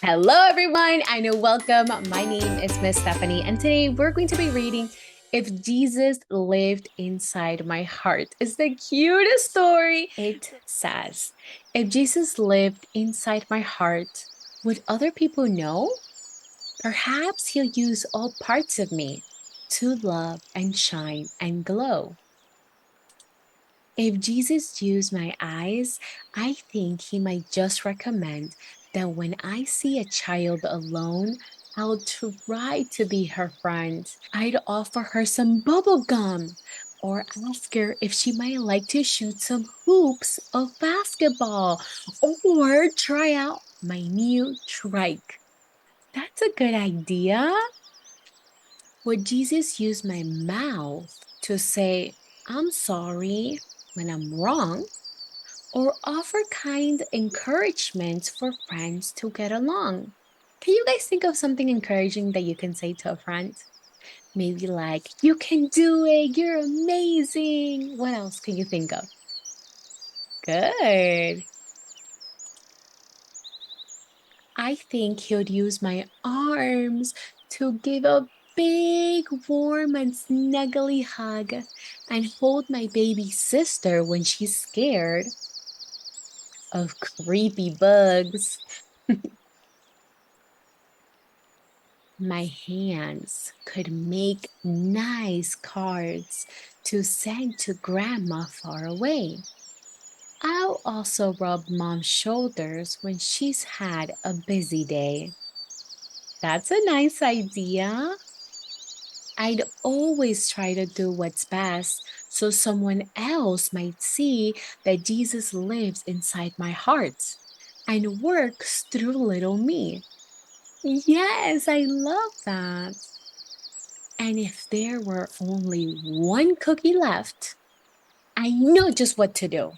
Hello, everyone, and welcome. My name is Ms.Stefany, and today we're going to be reading If Jesus Lived Inside My Heart. It's the cutest story. It says, if Jesus lived inside my heart, would other people know? Perhaps he'll use all parts of me to love and shine and glow. If Jesus used my eyes, I think he might just recommend that when I see a child alone, I'll try to be her friend. I'd offer her some bubble gum or ask her if she might like to shoot some hoops of basketball or try out my new trike. That's a good idea. Would Jesus use my mouth to say, I'm sorry when I'm wrong? Or offer kind encouragement for friends to get along? Can you guys think of something encouraging that you can say to a friend? Maybe like, you can do it, you're amazing. What else can you think of? Good. I think he would use my arms to give a big, warm, and snuggly hug and hold my baby sister when she's scared of creepy bugs. My hands could make nice cards to send to grandma far away. I'll also rub mom's shoulders when she's had a busy day. That's a nice idea. I'd always try to do what's best so someone else might see that Jesus lives inside my heart and works through little me. Yes, I love that. And if there were only one cookie left, I know just what to do.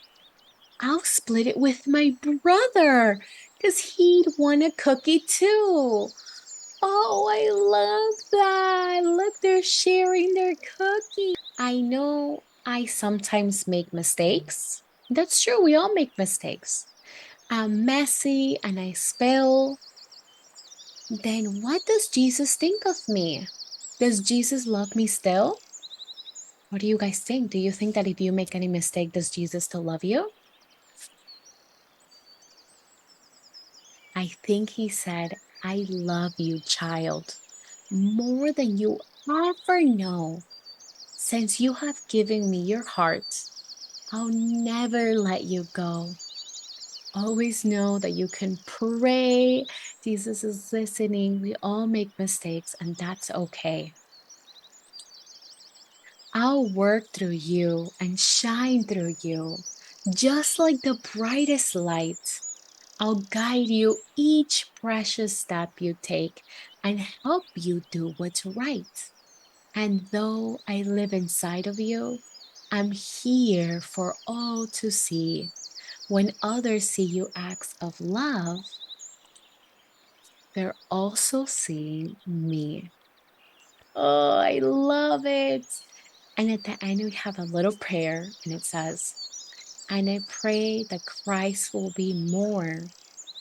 I'll split it with my brother because he'd want a cookie too. Oh, I love that. Look, they're sharing their cookie. I know I sometimes make mistakes. That's true. We all make mistakes. I'm messy and I spill. Then what does Jesus think of me? Does Jesus love me still? What do you guys think? Do you think that if you make any mistake, does Jesus still love you? I think he said, I love you, child, more than you ever know. Since you have given me your heart, I'll never let you go. Always know that you can pray. Jesus is listening. We all make mistakes, and that's okay. I'll work through you and shine through you, just like the brightest light. I'll guide you each precious step you take and help you do what's right. And though I live inside of you, I'm here for all to see. When others see you acts of love, they're also seeing me. Oh, I love it. And at the end, we have a little prayer, and it says, and I pray that Christ will be more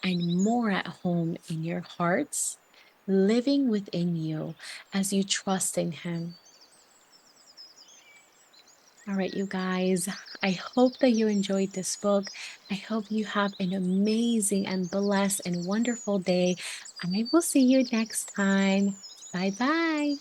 and more at home in your hearts, living within you as you trust in Him. All right, you guys, I hope that you enjoyed this book. I hope you have an amazing and blessed and wonderful day. And I will see you next time. Bye bye.